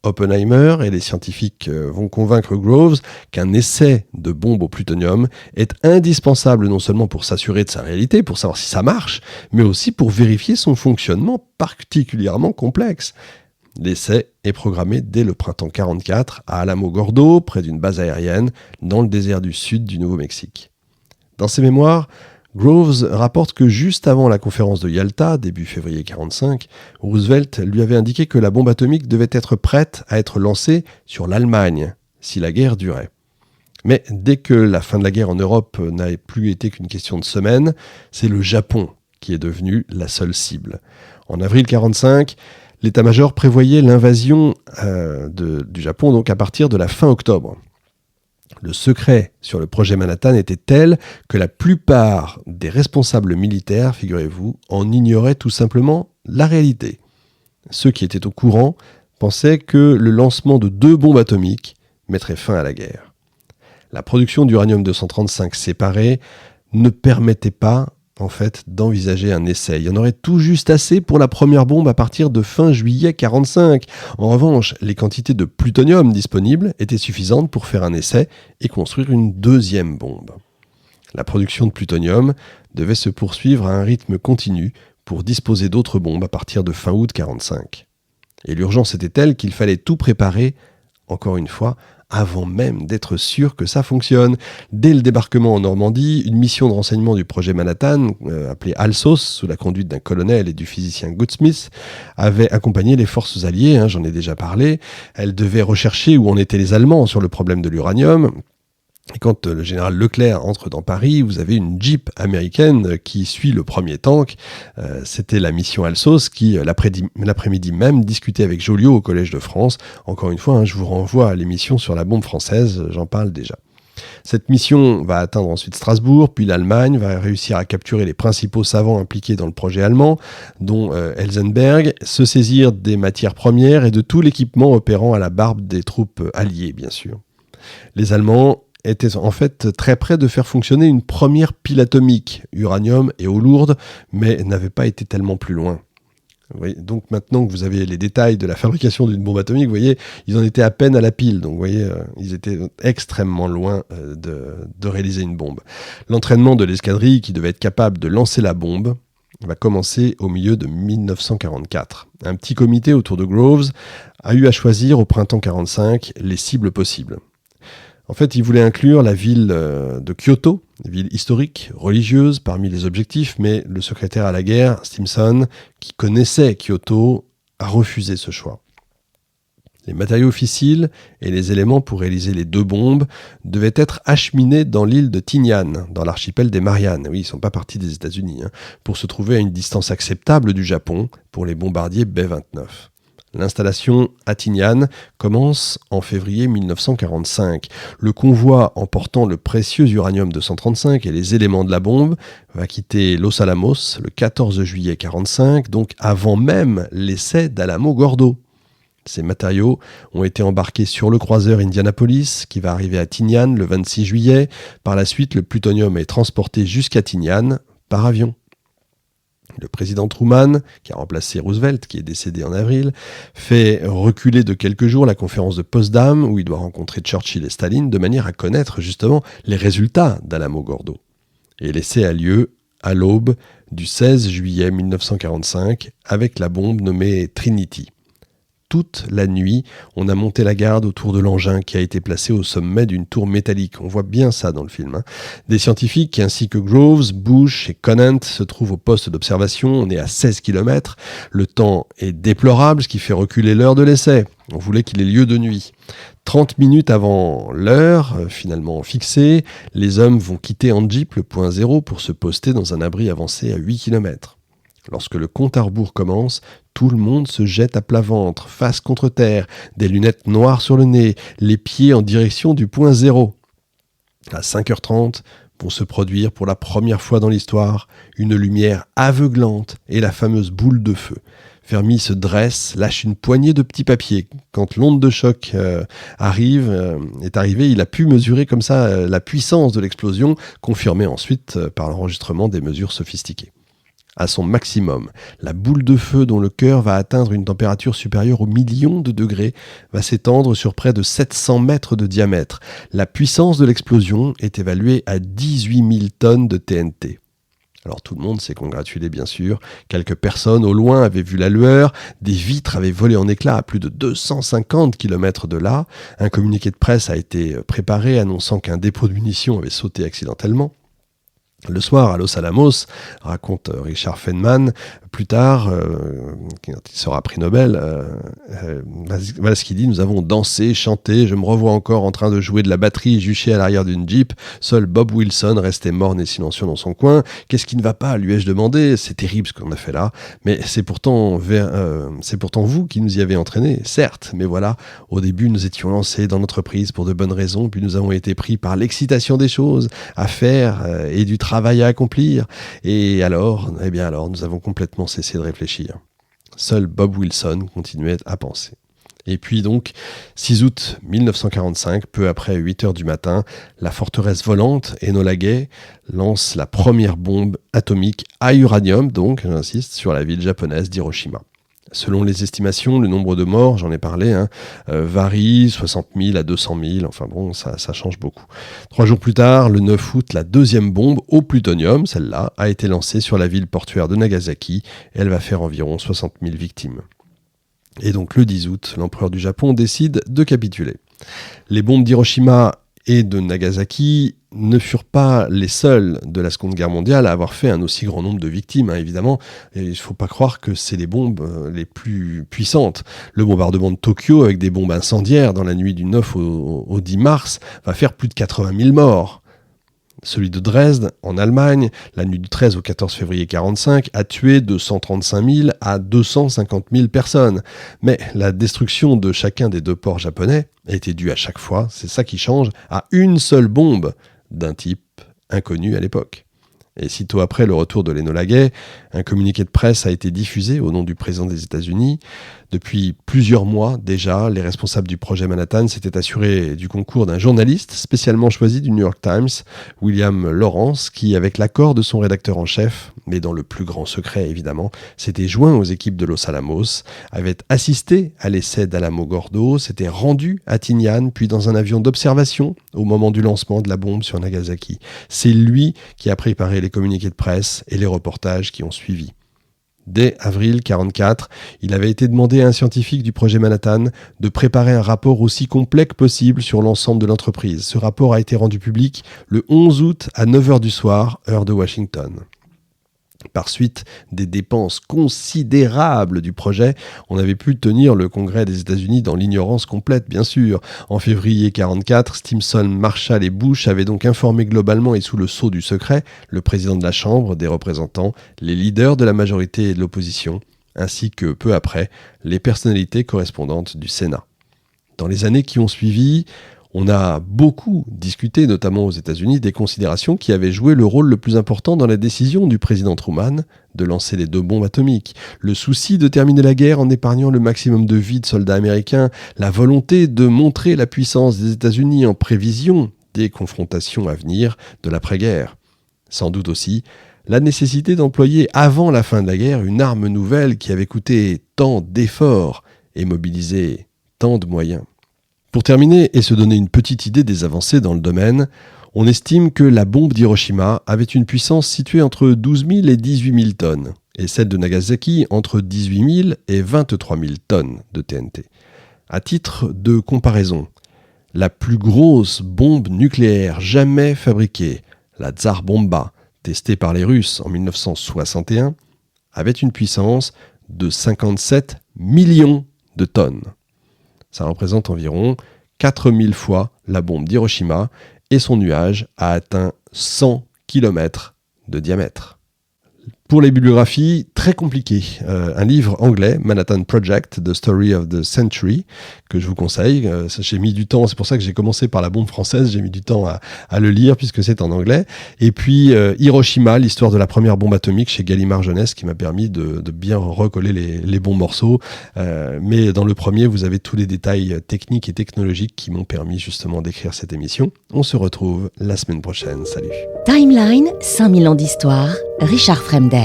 Oppenheimer et les scientifiques vont convaincre Groves qu'un essai de bombe au plutonium est indispensable non seulement pour s'assurer de sa réalité, pour savoir si ça marche, mais aussi pour vérifier son fonctionnement particulièrement complexe. L'essai est programmé dès le printemps 1944 à Alamogordo, près d'une base aérienne, dans le désert du sud du Nouveau-Mexique. Dans ses mémoires, Groves rapporte que juste avant la conférence de Yalta, début février 1945, Roosevelt lui avait indiqué que la bombe atomique devait être prête à être lancée sur l'Allemagne, si la guerre durait. Mais dès que la fin de la guerre en Europe n'a plus été qu'une question de semaines, c'est le Japon qui est devenu la seule cible. En avril 1945, l'état-major prévoyait l'invasion du Japon donc à partir de la fin octobre. Le secret sur le projet Manhattan était tel que la plupart des responsables militaires, figurez-vous, en ignoraient tout simplement la réalité. Ceux qui étaient au courant pensaient que le lancement de 2 bombes atomiques mettrait fin à la guerre. La production d'uranium-235 séparé ne permettait pas en fait, d'envisager un essai. Il y en aurait tout juste assez pour la première bombe à partir de fin juillet 1945. En revanche, les quantités de plutonium disponibles étaient suffisantes pour faire un essai et construire une deuxième bombe. La production de plutonium devait se poursuivre à un rythme continu pour disposer d'autres bombes à partir de fin août 1945. Et l'urgence était telle qu'il fallait tout préparer, encore une fois, avant même d'être sûr que ça fonctionne. Dès le débarquement en Normandie, une mission de renseignement du projet Manhattan, appelée Alsos, sous la conduite d'un colonel et du physicien Goodsmith, avait accompagné les forces alliées, j'en ai déjà parlé. Elle devait rechercher où en étaient les Allemands sur le problème de l'uranium. Et quand le général Leclerc entre dans Paris, vous avez une Jeep américaine qui suit le premier tank. C'était la mission Alsos qui, l'après-midi même, discutait avec Joliot au Collège de France. Encore une fois, je vous renvoie à l'émission sur la bombe française, j'en parle déjà. Cette mission va atteindre ensuite Strasbourg, puis l'Allemagne va réussir à capturer les principaux savants impliqués dans le projet allemand, dont Heisenberg, se saisir des matières premières et de tout l'équipement opérant à la barbe des troupes alliées, bien sûr. Les Allemands étaient en fait très près de faire fonctionner une première pile atomique, uranium et eau lourde, mais n'avaient pas été tellement plus loin. Oui, donc maintenant que vous avez les détails de la fabrication d'une bombe atomique, vous voyez, ils en étaient à peine à la pile, donc vous voyez, ils étaient extrêmement loin de réaliser une bombe. L'entraînement de l'escadrille qui devait être capable de lancer la bombe va commencer au milieu de 1944. Un petit comité autour de Groves a eu à choisir au printemps 1945 les cibles possibles. En fait, il voulait inclure la ville de Kyoto, ville historique, religieuse, parmi les objectifs, mais le secrétaire à la guerre, Stimson, qui connaissait Kyoto, a refusé ce choix. Les matériaux fissiles et les éléments pour réaliser les 2 bombes devaient être acheminés dans l'île de Tinian, dans l'archipel des Mariannes. Oui, ils ne sont pas partis des États-Unis, pour se trouver à une distance acceptable du Japon pour les bombardiers B-29. L'installation à Tinian commence en février 1945. Le convoi emportant le précieux uranium-235 et les éléments de la bombe va quitter Los Alamos le 14 juillet 1945, donc avant même l'essai d'Alamogordo. Ces matériaux ont été embarqués sur le croiseur Indianapolis qui va arriver à Tinian le 26 juillet. Par la suite, le plutonium est transporté jusqu'à Tinian par avion. Le président Truman, qui a remplacé Roosevelt, qui est décédé en avril, fait reculer de quelques jours la conférence de Potsdam, où il doit rencontrer Churchill et Staline, de manière à connaître justement les résultats d'Alamogordo. Et l'essai a lieu à l'aube du 16 juillet 1945, avec la bombe nommée Trinity. Toute la nuit, on a monté la garde autour de l'engin qui a été placé au sommet d'une tour métallique. On voit bien ça dans le film. Des scientifiques ainsi que Groves, Bush et Conant se trouvent au poste d'observation. On est à 16 km. Le temps est déplorable, ce qui fait reculer l'heure de l'essai. On voulait qu'il ait lieu de nuit. 30 minutes avant l'heure, finalement fixée, les hommes vont quitter en jeep le point zéro pour se poster dans un abri avancé à 8 km. Lorsque le compte à rebours commence, tout le monde se jette à plat ventre, face contre terre, des lunettes noires sur le nez, les pieds en direction du point zéro. À 5h30, vont se produire pour la première fois dans l'histoire une lumière aveuglante et la fameuse boule de feu. Fermi se dresse, lâche une poignée de petits papiers. Quand l'onde de choc est arrivée, il a pu mesurer comme ça la puissance de l'explosion, confirmée ensuite par l'enregistrement des mesures sophistiquées. à son maximum. La boule de feu dont le cœur va atteindre une température supérieure aux millions de degrés va s'étendre sur près de 700 mètres de diamètre. La puissance de l'explosion est évaluée à 18 000 tonnes de TNT. Alors tout le monde s'est congratulé bien sûr, quelques personnes au loin avaient vu la lueur, des vitres avaient volé en éclats à plus de 250 km de là, un communiqué de presse a été préparé annonçant qu'un dépôt de munitions avait sauté accidentellement. Le soir, à Los Alamos, raconte Richard Feynman, plus tard, quand il sera prix Nobel, voilà ce qu'il dit: nous avons dansé, chanté, je me revois encore en train de jouer de la batterie juchée à l'arrière d'une Jeep, seul Bob Wilson restait morne et silencieux dans son coin. Qu'est-ce qui ne va pas, lui ai-je demandé. C'est terrible ce qu'on a fait là, mais c'est pourtant vous qui nous y avez entraînés, certes, mais voilà, au début nous étions lancés dans l'entreprise pour de bonnes raisons, puis nous avons été pris par l'excitation des choses à faire et du travail à accomplir, et alors nous avons complètement cessé de réfléchir. Seul Bob Wilson continuait à penser. Et puis donc, 6 août 1945, peu après 8 heures du matin, la forteresse volante, Enola Gay, lance la première bombe atomique à uranium, donc j'insiste, sur la ville japonaise d'Hiroshima. Selon les estimations, le nombre de morts, j'en ai parlé, varie, 60 000 à 200 000, enfin bon, ça change beaucoup. 3 jours plus tard, le 9 août, la deuxième bombe au plutonium, celle-là, a été lancée sur la ville portuaire de Nagasaki, et elle va faire environ 60 000 victimes. Et donc le 10 août, l'empereur du Japon décide de capituler. Les bombes d'Hiroshima et de Nagasaki ne furent pas les seuls de la Seconde Guerre mondiale à avoir fait un aussi grand nombre de victimes, évidemment. Et il ne faut pas croire que c'est les bombes les plus puissantes. Le bombardement de Tokyo, avec des bombes incendiaires dans la nuit du 9 au 10 mars, va faire plus de 80 000 morts. Celui de Dresde, en Allemagne, la nuit du 13 au 14 février 1945, a tué de 135 000 à 250 000 personnes. Mais la destruction de chacun des deux ports japonais a été due à chaque fois, c'est ça qui change, à une seule bombe d'un type inconnu à l'époque. Et sitôt après le retour de l'Enola Gay, un communiqué de presse a été diffusé au nom du président des États-Unis. Depuis plusieurs mois déjà, les responsables du projet Manhattan s'étaient assurés du concours d'un journaliste spécialement choisi du New York Times, William Lawrence, qui, avec l'accord de son rédacteur en chef, mais dans le plus grand secret évidemment, s'était joint aux équipes de Los Alamos, avait assisté à l'essai d'Alamogordo, s'était rendu à Tinian, puis dans un avion d'observation au moment du lancement de la bombe sur Nagasaki. C'est lui qui a préparé les communiqués de presse et les reportages qui ont suivi. Dès avril 1944, il avait été demandé à un scientifique du projet Manhattan de préparer un rapport aussi complet que possible sur l'ensemble de l'entreprise. Ce rapport a été rendu public le 11 août à 9h du soir, heure de Washington. Par suite des dépenses considérables du projet, on avait pu tenir le Congrès des États-Unis dans l'ignorance complète, bien sûr. En février 1944, Stimson, Marshall et Bush avaient donc informé globalement et sous le sceau du secret le président de la Chambre des représentants, les leaders de la majorité et de l'opposition, ainsi que, peu après, les personnalités correspondantes du Sénat. Dans les années qui ont suivi, on a beaucoup discuté, notamment aux États-Unis, des considérations qui avaient joué le rôle le plus important dans la décision du président Truman de lancer les 2 bombes atomiques. Le souci de terminer la guerre en épargnant le maximum de vies de soldats américains, la volonté de montrer la puissance des États-Unis en prévision des confrontations à venir de l'après-guerre. Sans doute aussi la nécessité d'employer avant la fin de la guerre une arme nouvelle qui avait coûté tant d'efforts et mobilisé tant de moyens. Pour terminer et se donner une petite idée des avancées dans le domaine, on estime que la bombe d'Hiroshima avait une puissance située entre 12 000 et 18 000 tonnes, et celle de Nagasaki entre 18 000 et 23 000 tonnes de TNT. À titre de comparaison, la plus grosse bombe nucléaire jamais fabriquée, la Tsar Bomba, testée par les Russes en 1961, avait une puissance de 57 millions de tonnes. Ça représente environ 4000 fois la bombe d'Hiroshima et son nuage a atteint 100 km de diamètre. Pour les bibliographies, très compliqué. Un livre anglais, Manhattan Project, The Story of the Century, que je vous conseille. J'ai mis du temps, c'est pour ça que j'ai commencé par la bombe française, j'ai mis du temps à le lire puisque c'est en anglais. Et puis Hiroshima, l'histoire de la première bombe atomique chez Gallimard Jeunesse, qui m'a permis de bien recoller les bons morceaux. Mais dans le premier, vous avez tous les détails techniques et technologiques qui m'ont permis justement d'écrire cette émission. On se retrouve la semaine prochaine. Salut. Timeline, 5000 ans d'histoire, Richard Fremder.